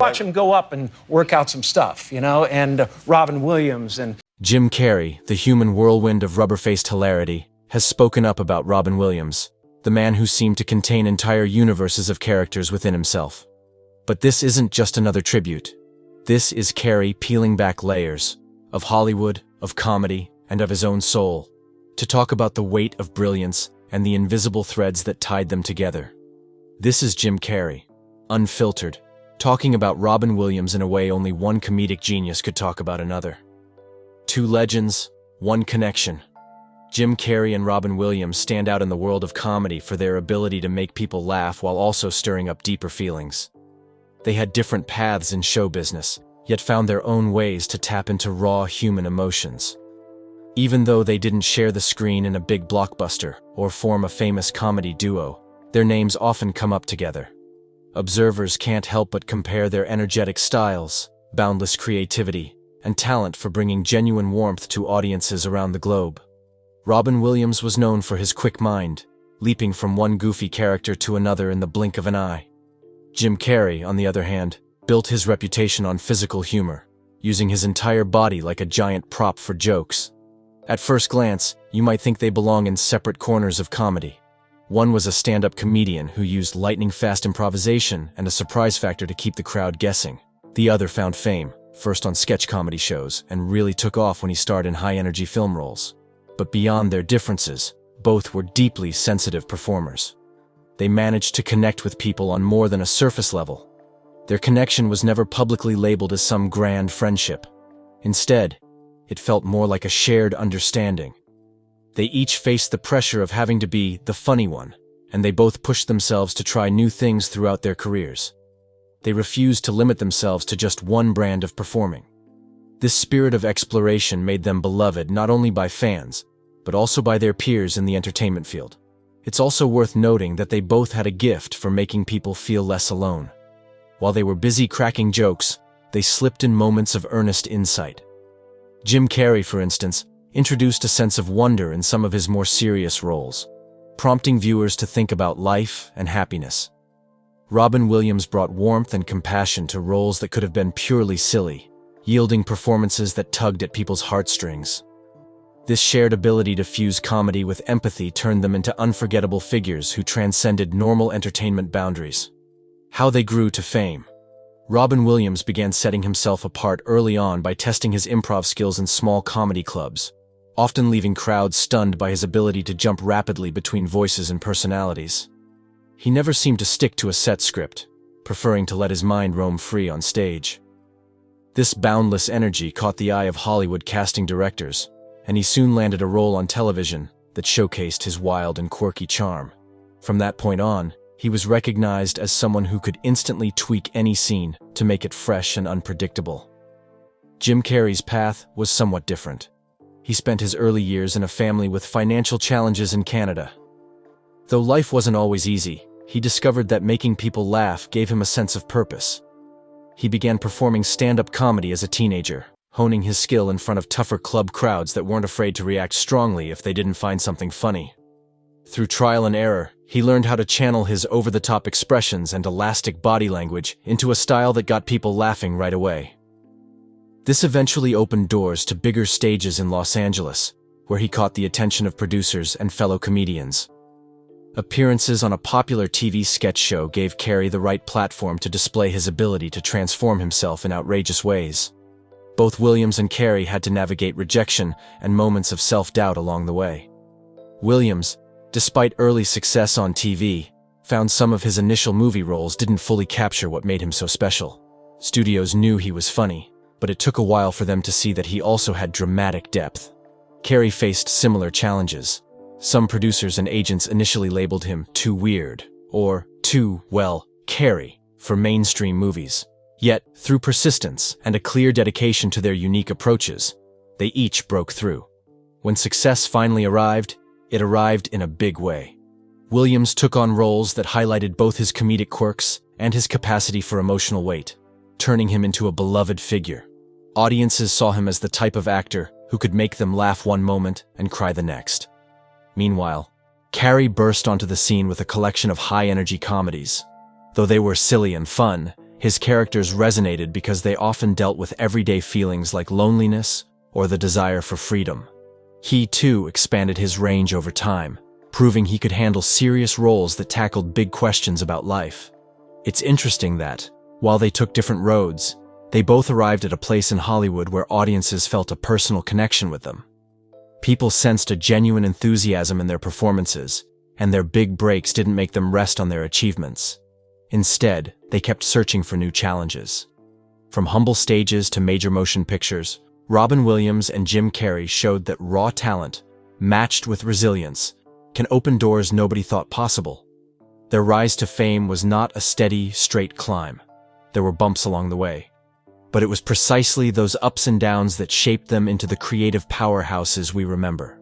Watch him go up and work out some stuff, and Robin Williams and Jim Carrey, the human whirlwind of rubber-faced hilarity, has spoken up about Robin Williams, the man who seemed to contain entire universes of characters within himself. But this isn't just another tribute. This is Carrey peeling back layers of Hollywood, of comedy, and of his own soul, to talk about the weight of brilliance and the invisible threads that tied them together. This is Jim Carrey, unfiltered, talking about Robin Williams in a way only one comedic genius could talk about another. Two legends, one connection. Jim Carrey and Robin Williams stand out in the world of comedy for their ability to make people laugh while also stirring up deeper feelings. They had different paths in show business, yet found their own ways to tap into raw human emotions. Even though they didn't share the screen in a big blockbuster or form a famous comedy duo, their names often come up together. Observers can't help but compare their energetic styles, boundless creativity, and talent for bringing genuine warmth to audiences around the globe. Robin Williams was known for his quick mind, leaping from one goofy character to another in the blink of an eye. Jim Carrey, on the other hand, built his reputation on physical humor, using his entire body like a giant prop for jokes. At first glance, you might think they belong in separate corners of comedy. One was a stand-up comedian who used lightning-fast improvisation and a surprise factor to keep the crowd guessing. The other found fame, first on sketch comedy shows, and really took off when he starred in high-energy film roles. But beyond their differences, both were deeply sensitive performers. They managed to connect with people on more than a surface level. Their connection was never publicly labeled as some grand friendship. Instead, it felt more like a shared understanding. They each faced the pressure of having to be the funny one, and they both pushed themselves to try new things throughout their careers. They refused to limit themselves to just one brand of performing. This spirit of exploration made them beloved not only by fans, but also by their peers in the entertainment field. It's also worth noting that they both had a gift for making people feel less alone. While they were busy cracking jokes, they slipped in moments of earnest insight. Jim Carrey, for instance, introduced a sense of wonder in some of his more serious roles, prompting viewers to think about life and happiness. Robin Williams brought warmth and compassion to roles that could have been purely silly, yielding performances that tugged at people's heartstrings. This shared ability to fuse comedy with empathy turned them into unforgettable figures who transcended normal entertainment boundaries. How they grew to fame. Robin Williams began setting himself apart early on by testing his improv skills in small comedy clubs, often leaving crowds stunned by his ability to jump rapidly between voices and personalities. He never seemed to stick to a set script, preferring to let his mind roam free on stage. This boundless energy caught the eye of Hollywood casting directors, and he soon landed a role on television that showcased his wild and quirky charm. From that point on, he was recognized as someone who could instantly tweak any scene to make it fresh and unpredictable. Jim Carrey's path was somewhat different. He spent his early years in a family with financial challenges in Canada. Though life wasn't always easy, he discovered that making people laugh gave him a sense of purpose. He began performing stand-up comedy as a teenager, honing his skill in front of tougher club crowds that weren't afraid to react strongly if they didn't find something funny. Through trial and error, he learned how to channel his over-the-top expressions and elastic body language into a style that got people laughing right away. This eventually opened doors to bigger stages in Los Angeles, where he caught the attention of producers and fellow comedians. Appearances on a popular TV sketch show gave Carrey the right platform to display his ability to transform himself in outrageous ways. Both Williams and Carrey had to navigate rejection and moments of self-doubt along the way. Williams, despite early success on TV, found some of his initial movie roles didn't fully capture what made him so special. Studios knew he was funny, but it took a while for them to see that he also had dramatic depth. Carrey faced similar challenges. Some producers and agents initially labeled him too weird, or too, well, Carrey, for mainstream movies. Yet, through persistence and a clear dedication to their unique approaches, they each broke through. When success finally arrived, it arrived in a big way. Williams took on roles that highlighted both his comedic quirks and his capacity for emotional weight, turning him into a beloved figure. Audiences saw him as the type of actor who could make them laugh one moment and cry the next. Meanwhile, Carrey burst onto the scene with a collection of high-energy comedies. Though they were silly and fun, His characters resonated because they often dealt with everyday feelings like loneliness or the desire for freedom. He, too, expanded his range over time, proving he could handle serious roles that tackled big questions about life. It's interesting that, while they took different roads, they both arrived at a place in Hollywood where audiences felt a personal connection with them. People sensed a genuine enthusiasm in their performances, and their big breaks didn't make them rest on their achievements. Instead, they kept searching for new challenges. From humble stages to major motion pictures, Robin Williams and Jim Carrey showed that raw talent, matched with resilience, can open doors nobody thought possible. Their rise to fame was not a steady, straight climb. There were bumps along the way. But it was precisely those ups and downs that shaped them into the creative powerhouses we remember.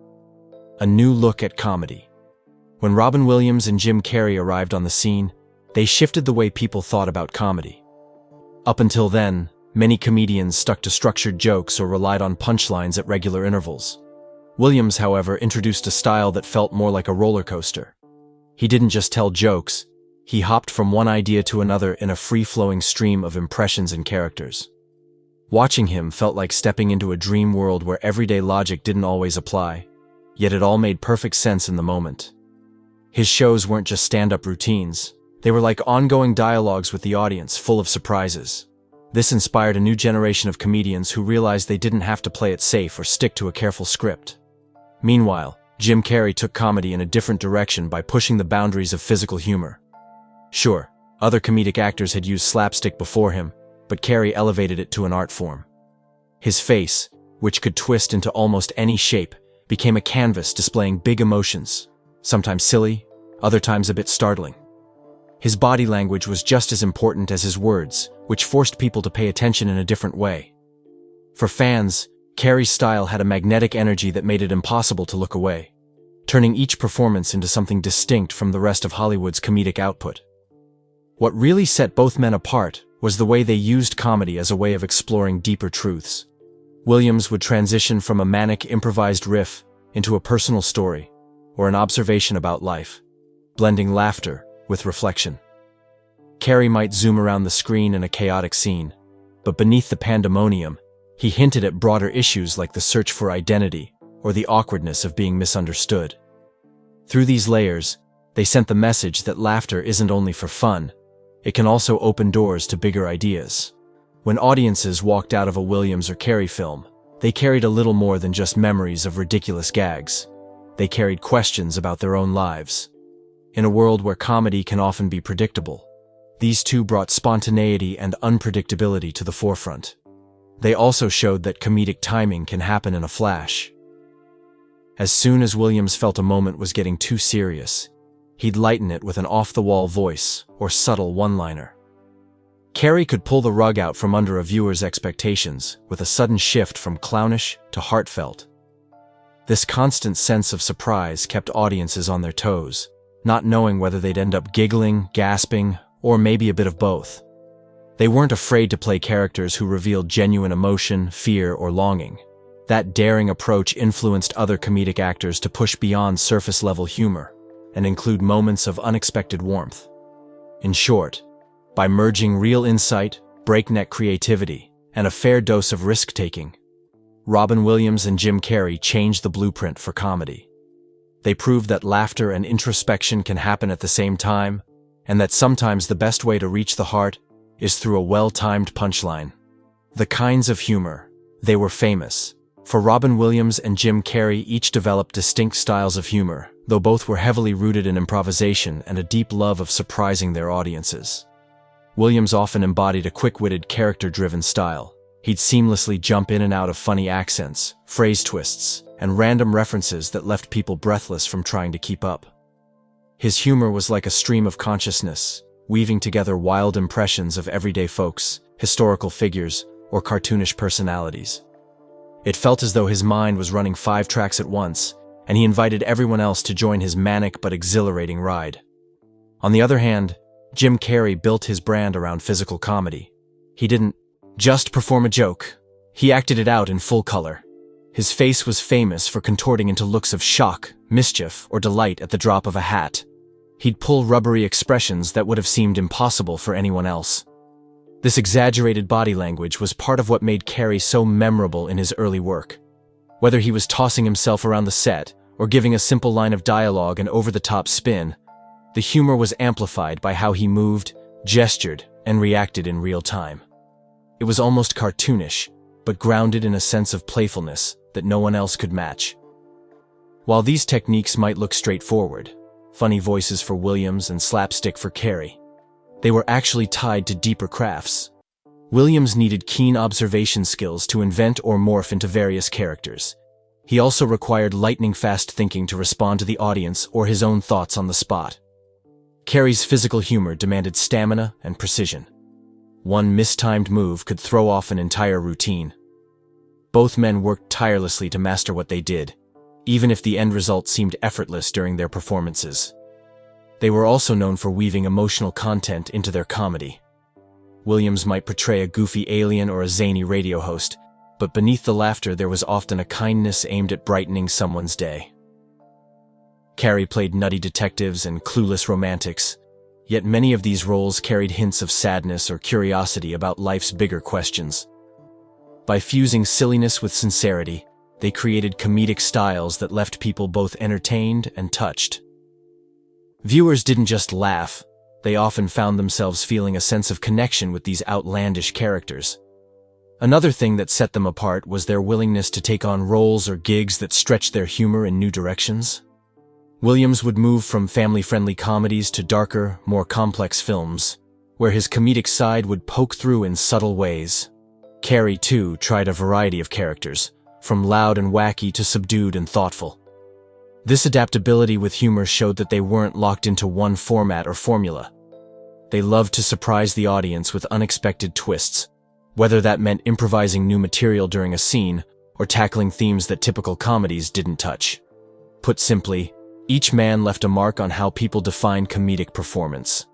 A new look at comedy. When Robin Williams and Jim Carrey arrived on the scene, they shifted the way people thought about comedy. Up until then, many comedians stuck to structured jokes or relied on punchlines at regular intervals. Williams, however, introduced a style that felt more like a roller coaster. He didn't just tell jokes, he hopped from one idea to another in a free-flowing stream of impressions and characters. Watching him felt like stepping into a dream world where everyday logic didn't always apply, yet it all made perfect sense in the moment. His shows weren't just stand-up routines. They were like ongoing dialogues with the audience, full of surprises. This inspired a new generation of comedians who realized they didn't have to play it safe or stick to a careful script. Meanwhile, Jim Carrey took comedy in a different direction by pushing the boundaries of physical humor. Sure, other comedic actors had used slapstick before him, but Carrey elevated it to an art form. His face, which could twist into almost any shape, became a canvas displaying big emotions, sometimes silly, other times a bit startling. His body language was just as important as his words, which forced people to pay attention in a different way. For fans, Carrey's style had a magnetic energy that made it impossible to look away, turning each performance into something distinct from the rest of Hollywood's comedic output. What really set both men apart was the way they used comedy as a way of exploring deeper truths. Williams would transition from a manic improvised riff into a personal story or an observation about life, blending laughter with reflection. Carrey might zoom around the screen in a chaotic scene, but beneath the pandemonium, he hinted at broader issues like the search for identity or the awkwardness of being misunderstood. Through these layers, they sent the message that laughter isn't only for fun, it can also open doors to bigger ideas. When audiences walked out of a Williams or Carrey film, they carried a little more than just memories of ridiculous gags. They carried questions about their own lives. In a world where comedy can often be predictable, these two brought spontaneity and unpredictability to the forefront. They also showed that comedic timing can happen in a flash. As soon as Williams felt a moment was getting too serious, he'd lighten it with an off-the-wall voice or subtle one-liner. Carrey could pull the rug out from under a viewer's expectations with a sudden shift from clownish to heartfelt. This constant sense of surprise kept audiences on their toes, not knowing whether they'd end up giggling, gasping, or maybe a bit of both. They weren't afraid to play characters who revealed genuine emotion, fear, or longing. That daring approach influenced other comedic actors to push beyond surface-level humor and include moments of unexpected warmth. In short, by merging real insight, breakneck creativity, and a fair dose of risk-taking, Robin Williams and Jim Carrey changed the blueprint for comedy. They proved that laughter and introspection can happen at the same time, and that sometimes the best way to reach the heart is through a well-timed punchline. The kinds of humor, they were famous. For Robin Williams and Jim Carrey each developed distinct styles of humor, though both were heavily rooted in improvisation and a deep love of surprising their audiences. Williams often embodied a quick-witted, character-driven style. He'd seamlessly jump in and out of funny accents, phrase twists, and random references that left people breathless from trying to keep up. His humor was like a stream of consciousness, weaving together wild impressions of everyday folks, historical figures, or cartoonish personalities. It felt as though his mind was running 5 tracks at once, and he invited everyone else to join his manic but exhilarating ride. On the other hand, Jim Carrey built his brand around physical comedy. He didn't just perform a joke. He acted it out in full color. His face was famous for contorting into looks of shock, mischief, or delight at the drop of a hat. He'd pull rubbery expressions that would have seemed impossible for anyone else. This exaggerated body language was part of what made Carrey so memorable in his early work. Whether he was tossing himself around the set or giving a simple line of dialogue an over-the-top spin, the humor was amplified by how he moved, gestured, and reacted in real time. It was almost cartoonish, but grounded in a sense of playfulness that no one else could match. While these techniques might look straightforward, funny voices for Williams and slapstick for Carrey, they were actually tied to deeper crafts. Williams needed keen observation skills to invent or morph into various characters. He also required lightning-fast thinking to respond to the audience or his own thoughts on the spot. Carrey's physical humor demanded stamina and precision. One mistimed move could throw off an entire routine. Both men worked tirelessly to master what they did, even if the end result seemed effortless during their performances. They were also known for weaving emotional content into their comedy. Williams might portray a goofy alien or a zany radio host, but beneath the laughter there was often a kindness aimed at brightening someone's day. Carrey played nutty detectives and clueless romantics, yet many of these roles carried hints of sadness or curiosity about life's bigger questions. By fusing silliness with sincerity, they created comedic styles that left people both entertained and touched. Viewers didn't just laugh, they often found themselves feeling a sense of connection with these outlandish characters. Another thing that set them apart was their willingness to take on roles or gigs that stretched their humor in new directions. Williams would move from family-friendly comedies to darker, more complex films, where his comedic side would poke through in subtle ways. Carrey, too, tried a variety of characters, from loud and wacky to subdued and thoughtful. This adaptability with humor showed that they weren't locked into one format or formula. They loved to surprise the audience with unexpected twists, whether that meant improvising new material during a scene or tackling themes that typical comedies didn't touch. Put simply, each man left a mark on how people define comedic performance.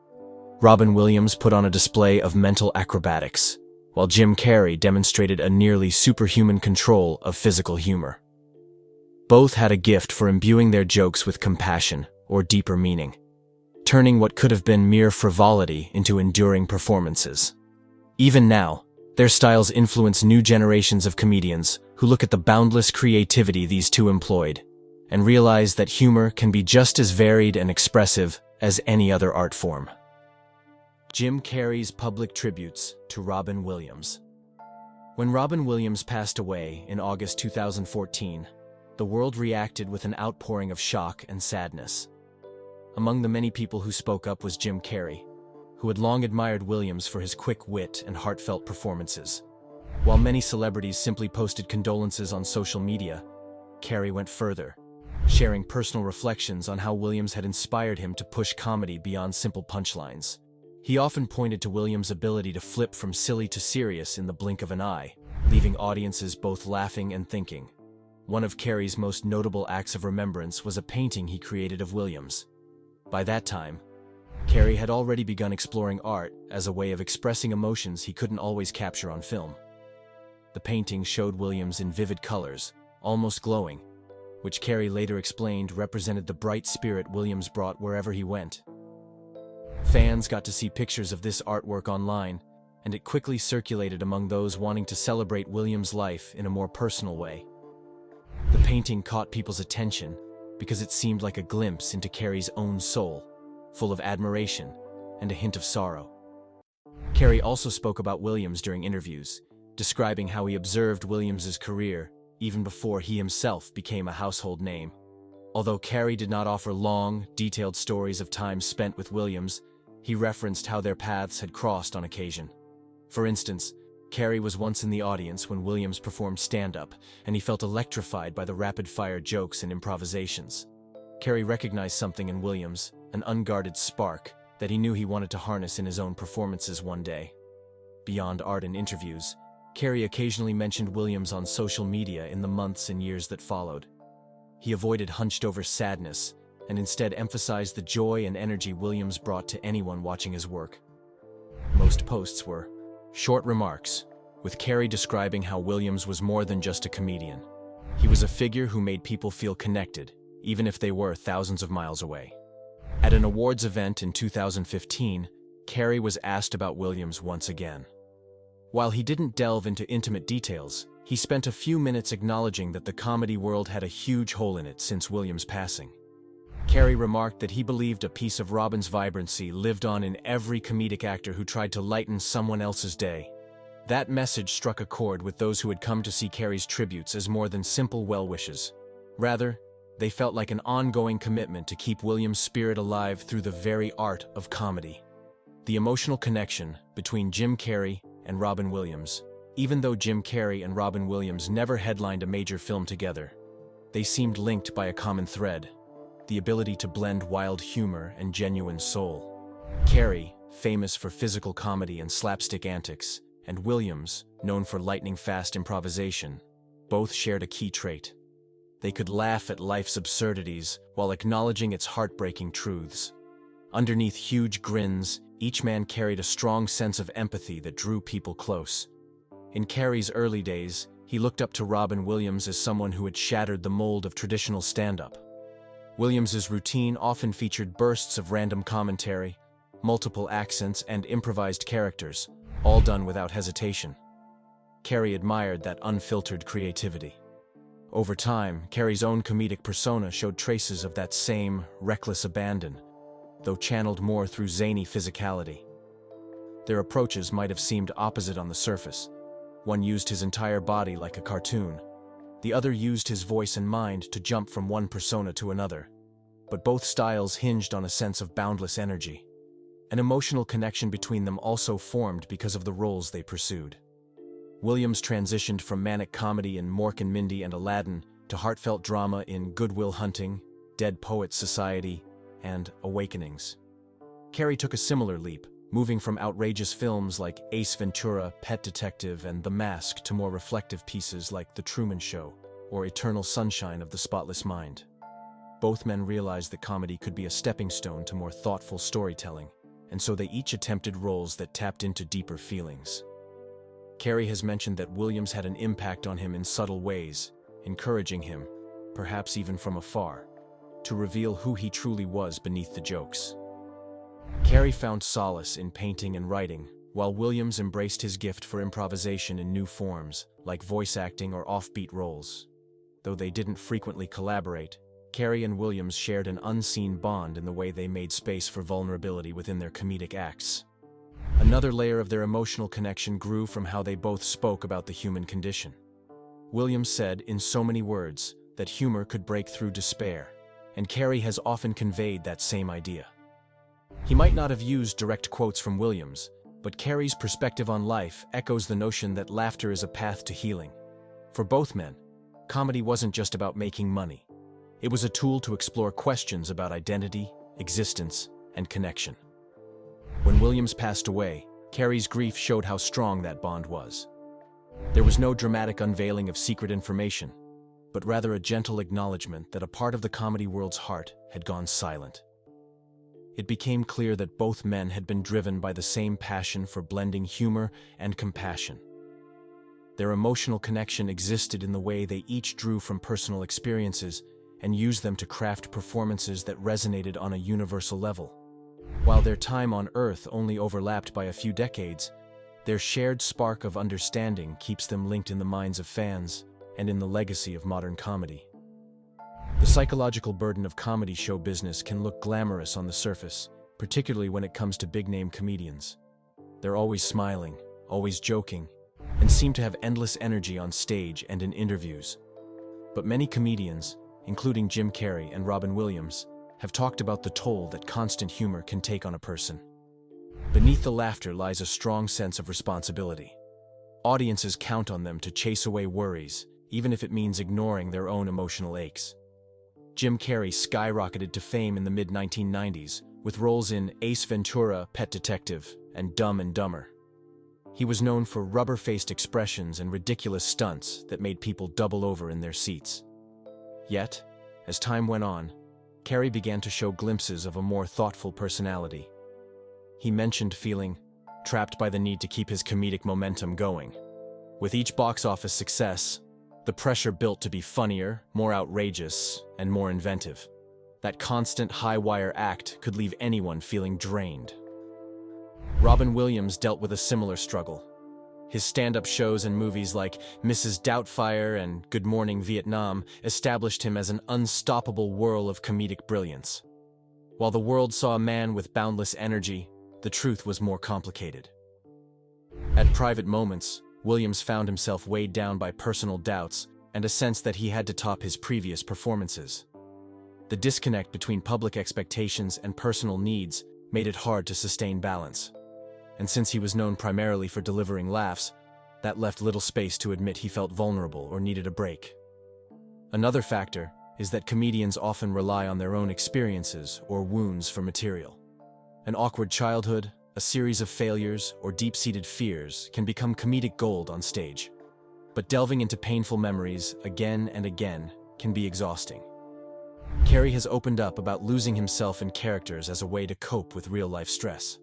Robin Williams put on a display of mental acrobatics, while Jim Carrey demonstrated a nearly superhuman control of physical humor. Both had a gift for imbuing their jokes with compassion or deeper meaning, turning what could have been mere frivolity into enduring performances. Even now, their styles influence new generations of comedians who look at the boundless creativity these two employed and realize that humor can be just as varied and expressive as any other art form. Jim Carrey's public tributes to Robin Williams. When Robin Williams passed away in August 2014, the world reacted with an outpouring of shock and sadness. Among the many people who spoke up was Jim Carrey, who had long admired Williams for his quick wit and heartfelt performances. While many celebrities simply posted condolences on social media, Carrey went further, sharing personal reflections on how Williams had inspired him to push comedy beyond simple punchlines. He often pointed to Williams' ability to flip from silly to serious in the blink of an eye, leaving audiences both laughing and thinking. One of Carrey's most notable acts of remembrance was a painting he created of Williams. By that time, Carrey had already begun exploring art as a way of expressing emotions he couldn't always capture on film. The painting showed Williams in vivid colors, almost glowing, which Carrey later explained represented the bright spirit Williams brought wherever he went. Fans got to see pictures of this artwork online, and it quickly circulated among those wanting to celebrate Williams' life in a more personal way. The painting caught people's attention because it seemed like a glimpse into Carrey's own soul, full of admiration and a hint of sorrow. Carrey also spoke about Williams during interviews, describing how he observed Williams' career even before he himself became a household name. Although Carrey did not offer long, detailed stories of time spent with Williams, he referenced how their paths had crossed on occasion. For instance, Carrey was once in the audience when Williams performed stand-up, and he felt electrified by the rapid-fire jokes and improvisations. Carrey recognized something in Williams, an unguarded spark, that he knew he wanted to harness in his own performances one day. Beyond art and interviews, Carrey occasionally mentioned Williams on social media in the months and years that followed. He avoided hunched-over sadness, and instead emphasized the joy and energy Williams brought to anyone watching his work. Most posts were short remarks, with Carrey describing how Williams was more than just a comedian. He was a figure who made people feel connected, even if they were thousands of miles away. At an awards event in 2015, Carrey was asked about Williams once again. While he didn't delve into intimate details, he spent a few minutes acknowledging that the comedy world had a huge hole in it since Williams' passing. Carrey remarked that he believed a piece of Robin's vibrancy lived on in every comedic actor who tried to lighten someone else's day. That message struck a chord with those who had come to see Carrey's tributes as more than simple well wishes. Rather, they felt like an ongoing commitment to keep Williams' spirit alive through the very art of comedy. The emotional connection between Jim Carrey and Robin Williams. Even though Jim Carrey and Robin Williams never headlined a major film together, they seemed linked by a common thread: the ability to blend wild humor and genuine soul. Carrey, famous for physical comedy and slapstick antics, and Williams, known for lightning-fast improvisation, both shared a key trait. They could laugh at life's absurdities while acknowledging its heartbreaking truths. Underneath huge grins, each man carried a strong sense of empathy that drew people close. In Carrey's early days, he looked up to Robin Williams as someone who had shattered the mold of traditional stand-up. Williams's routine often featured bursts of random commentary, multiple accents, and improvised characters, all done without hesitation. Carrey admired that unfiltered creativity. Over time, Carrey's own comedic persona showed traces of that same reckless abandon, though channeled more through zany physicality. Their approaches might have seemed opposite on the surface. One used his entire body like a cartoon. The other used his voice and mind to jump from one persona to another. But both styles hinged on a sense of boundless energy. An emotional connection between them also formed because of the roles they pursued. Williams transitioned from manic comedy in Mork and Mindy and Aladdin to heartfelt drama in Good Will Hunting, Dead Poets Society, and Awakenings. Carrey took a similar leap, moving from outrageous films like Ace Ventura, Pet Detective, and The Mask to more reflective pieces like The Truman Show or Eternal Sunshine of the Spotless Mind. Both men realized that comedy could be a stepping stone to more thoughtful storytelling, and so they each attempted roles that tapped into deeper feelings. Carrey has mentioned that Williams had an impact on him in subtle ways, encouraging him, perhaps even from afar, to reveal who he truly was beneath the jokes. Carrey found solace in painting and writing, while Williams embraced his gift for improvisation in new forms, like voice acting or offbeat roles. Though they didn't frequently collaborate, Carrey and Williams shared an unseen bond in the way they made space for vulnerability within their comedic acts. Another layer of their emotional connection grew from how they both spoke about the human condition. Williams said, in so many words, that humor could break through despair, and Carrey has often conveyed that same idea. He might not have used direct quotes from Williams, but Carrey's perspective on life echoes the notion that laughter is a path to healing. For both men, comedy wasn't just about making money. It was a tool to explore questions about identity, existence, and connection. When Williams passed away, Carrey's grief showed how strong that bond was. There was no dramatic unveiling of secret information, but rather a gentle acknowledgement that a part of the comedy world's heart had gone silent. It became clear that both men had been driven by the same passion for blending humor and compassion. Their emotional connection existed in the way they each drew from personal experiences and used them to craft performances that resonated on a universal level. While their time on Earth only overlapped by a few decades, their shared spark of understanding keeps them linked in the minds of fans and in the legacy of modern comedy. The psychological burden of comedy show business can look glamorous on the surface, particularly when it comes to big-name comedians. They're always smiling, always joking, and seem to have endless energy on stage and in interviews. But many comedians, including Jim Carrey and Robin Williams, have talked about the toll that constant humor can take on a person. Beneath the laughter lies a strong sense of responsibility. Audiences count on them to chase away worries, even if it means ignoring their own emotional aches. Jim Carrey skyrocketed to fame in the mid-1990s, with roles in Ace Ventura, Pet Detective, and Dumb and Dumber. He was known for rubber-faced expressions and ridiculous stunts that made people double over in their seats. Yet, as time went on, Carrey began to show glimpses of a more thoughtful personality. He mentioned feeling trapped by the need to keep his comedic momentum going. With each box office success, the pressure built to be funnier, more outrageous, and more inventive. That constant high-wire act could leave anyone feeling drained. Robin Williams dealt with a similar struggle. His stand-up shows and movies like Mrs. Doubtfire and Good Morning Vietnam established him as an unstoppable whirl of comedic brilliance. While the world saw a man with boundless energy, the truth was more complicated. At private moments, Williams found himself weighed down by personal doubts and a sense that he had to top his previous performances. The disconnect between public expectations and personal needs made it hard to sustain balance. And since he was known primarily for delivering laughs, that left little space to admit he felt vulnerable or needed a break. Another factor is that comedians often rely on their own experiences or wounds for material. An awkward childhood, a series of failures, or deep-seated fears can become comedic gold on stage. But delving into painful memories again and again can be exhausting. Carrey has opened up about losing himself in characters as a way to cope with real-life stress.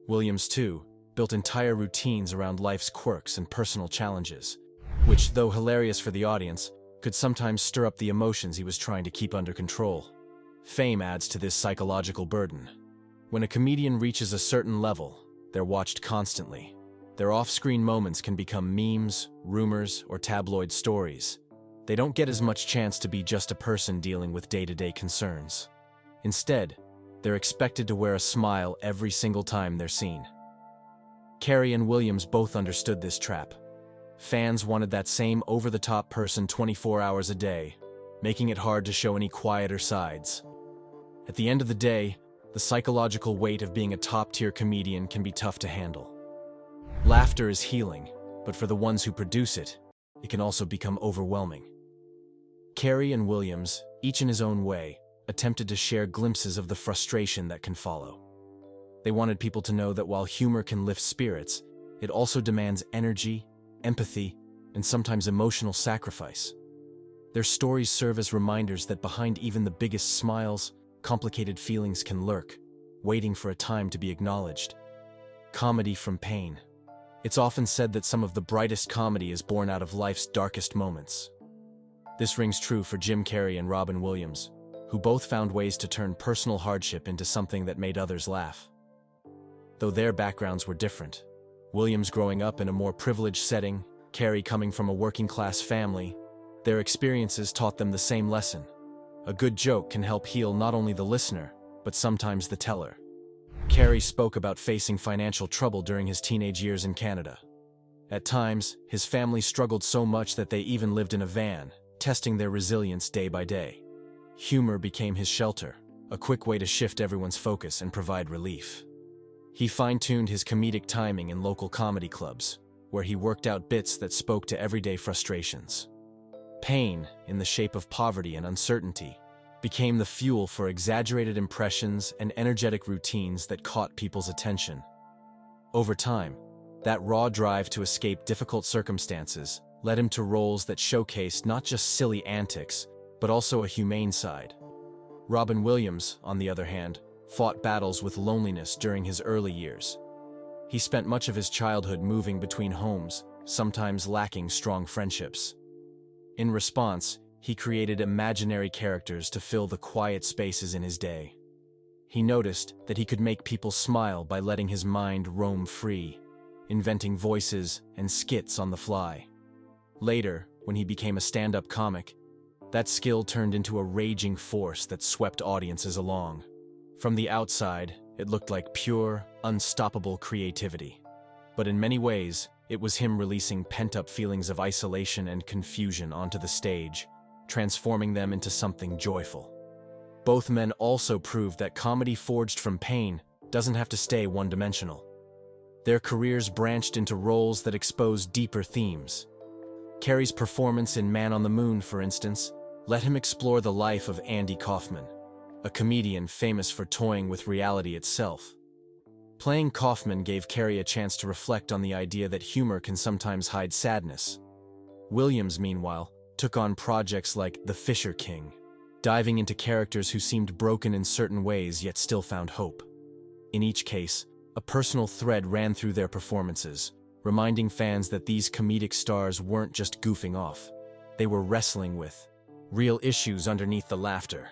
Williams, too, built entire routines around life's quirks and personal challenges, which, though hilarious for the audience, could sometimes stir up the emotions he was trying to keep under control. Fame adds to this psychological burden. When a comedian reaches a certain level, they're watched constantly. Their off-screen moments can become memes, rumors, or tabloid stories. They don't get as much chance to be just a person dealing with day-to-day concerns. Instead, they're expected to wear a smile every single time they're seen. Carrey and Williams both understood this trap. Fans wanted that same over-the-top person 24 hours a day, making it hard to show any quieter sides. At the end of the day, the psychological weight of being a top-tier comedian can be tough to handle. Laughter is healing, but for the ones who produce it, it can also become overwhelming. Carrey and Williams, each in his own way, attempted to share glimpses of the frustration that can follow. They wanted people to know that while humor can lift spirits, it also demands energy, empathy, and sometimes emotional sacrifice. Their stories serve as reminders that behind even the biggest smiles, complicated feelings can lurk, waiting for a time to be acknowledged. Comedy from pain. It's often said that some of the brightest comedy is born out of life's darkest moments. This rings true for Jim Carrey and Robin Williams, who both found ways to turn personal hardship into something that made others laugh. Though their backgrounds were different, Williams growing up in a more privileged setting, Carrey coming from a working-class family, their experiences taught them the same lesson. A good joke can help heal not only the listener, but sometimes the teller. Carrey spoke about facing financial trouble during his teenage years in Canada. At times, his family struggled so much that they even lived in a van, testing their resilience day by day. Humor became his shelter, a quick way to shift everyone's focus and provide relief. He fine-tuned his comedic timing in local comedy clubs, where he worked out bits that spoke to everyday frustrations. Pain, in the shape of poverty and uncertainty, became the fuel for exaggerated impressions and energetic routines that caught people's attention. Over time, that raw drive to escape difficult circumstances led him to roles that showcased not just silly antics, but also a humane side. Robin Williams, on the other hand, fought battles with loneliness during his early years. He spent much of his childhood moving between homes, sometimes lacking strong friendships. In response, he created imaginary characters to fill the quiet spaces in his day. He noticed that he could make people smile by letting his mind roam free, inventing voices and skits on the fly. Later, when he became a stand-up comic, that skill turned into a raging force that swept audiences along. From the outside, it looked like pure, unstoppable creativity. But in many ways, it was him releasing pent-up feelings of isolation and confusion onto the stage, transforming them into something joyful. Both men also proved that comedy forged from pain doesn't have to stay one-dimensional. Their careers branched into roles that exposed deeper themes. Carrey's performance in Man on the Moon, for instance, let him explore the life of Andy Kaufman, a comedian famous for toying with reality itself. Playing Kaufman gave Carrey a chance to reflect on the idea that humor can sometimes hide sadness. Williams, meanwhile, took on projects like The Fisher King, diving into characters who seemed broken in certain ways yet still found hope. In each case, a personal thread ran through their performances, reminding fans that these comedic stars weren't just goofing off. They were wrestling with real issues underneath the laughter.